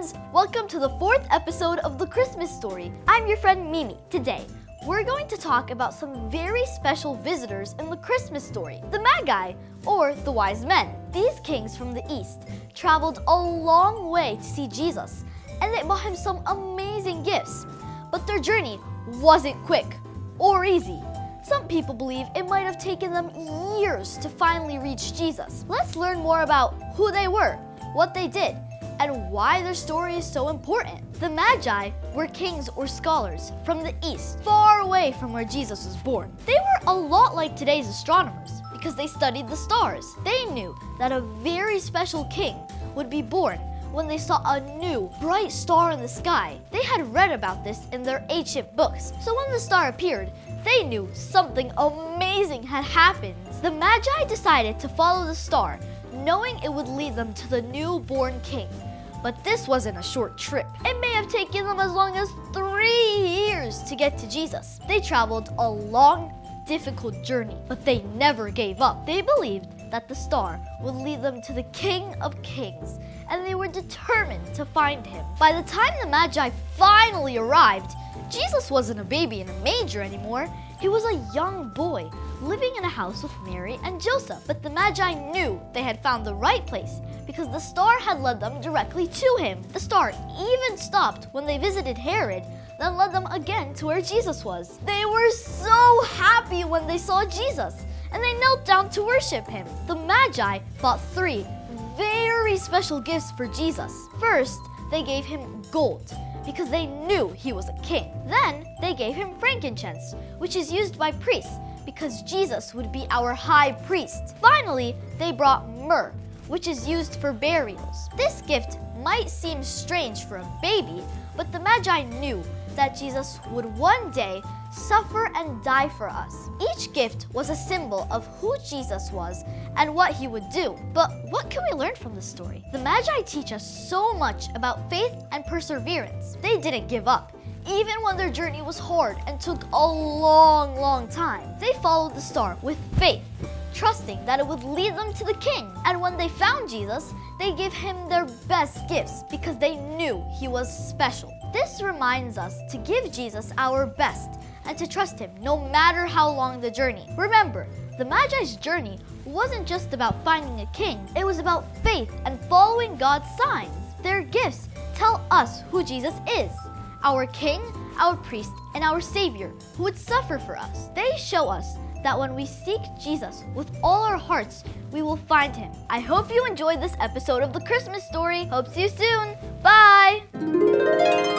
friends! Welcome to the 4th episode of the Christmas story. I'm your friend Mimi. Today, we're going to talk about some very special visitors in the Christmas story, the Magi, or the wise men. These kings from the east traveled a long way to see Jesus, and they brought him some amazing gifts. But their journey wasn't quick or easy. Some people believe it might have taken them years to finally reach Jesus. Let's learn more about who they were, what they did, and why their story is so important. The Magi were kings or scholars from the east, far away from where Jesus was born. They were a lot like today's astronomers because they studied the stars. They knew that a very special king would be born when they saw a new, bright star in the sky. They had read about this in their ancient books, so when the star appeared, they knew something amazing had happened. The Magi decided to follow the star, knowing it would lead them to the newborn king. But this wasn't a short trip. It may have taken them as long as 3 years to get to Jesus. They traveled a long, difficult journey, but they never gave up. They believed that the star would lead them to the King of Kings, and they were determined to find him. By the time the Magi finally arrived, Jesus wasn't a baby in a manger anymore. He was a young boy living in a house with Mary and Joseph. But the Magi knew they had found the right place because the star had led them directly to him. The star even stopped when they visited Herod, then led them again to where Jesus was. They were so happy when they saw Jesus, and they knelt down to worship him. The Magi bought 3 very special gifts for Jesus. First, they gave him gold, because they knew he was a king. Then, they gave him frankincense, which is used by priests because Jesus would be our high priest. Finally, they brought myrrh, which is used for burials. This gift might seem strange for a baby, but the Magi knew that Jesus would one day suffer and die for us. Each gift was a symbol of who Jesus was and what he would do. But what can we learn from this story? The Magi teach us so much about faith and perseverance. They didn't give up, even when their journey was hard and took a long time. They followed the star with faith, trusting that it would lead them to the king. And when they found Jesus, they gave him their best gifts because they knew he was special. This reminds us to give Jesus our best and to trust him no matter how long the journey. Remember, the Magi's journey wasn't just about finding a king. It was about faith and following God's signs. Their gifts tell us who Jesus is, our king, our priest, and our savior who would suffer for us. They show us that when we seek Jesus with all our hearts, we will find him. I hope you enjoyed this episode of the Christmas story. Hope to see you soon. Bye!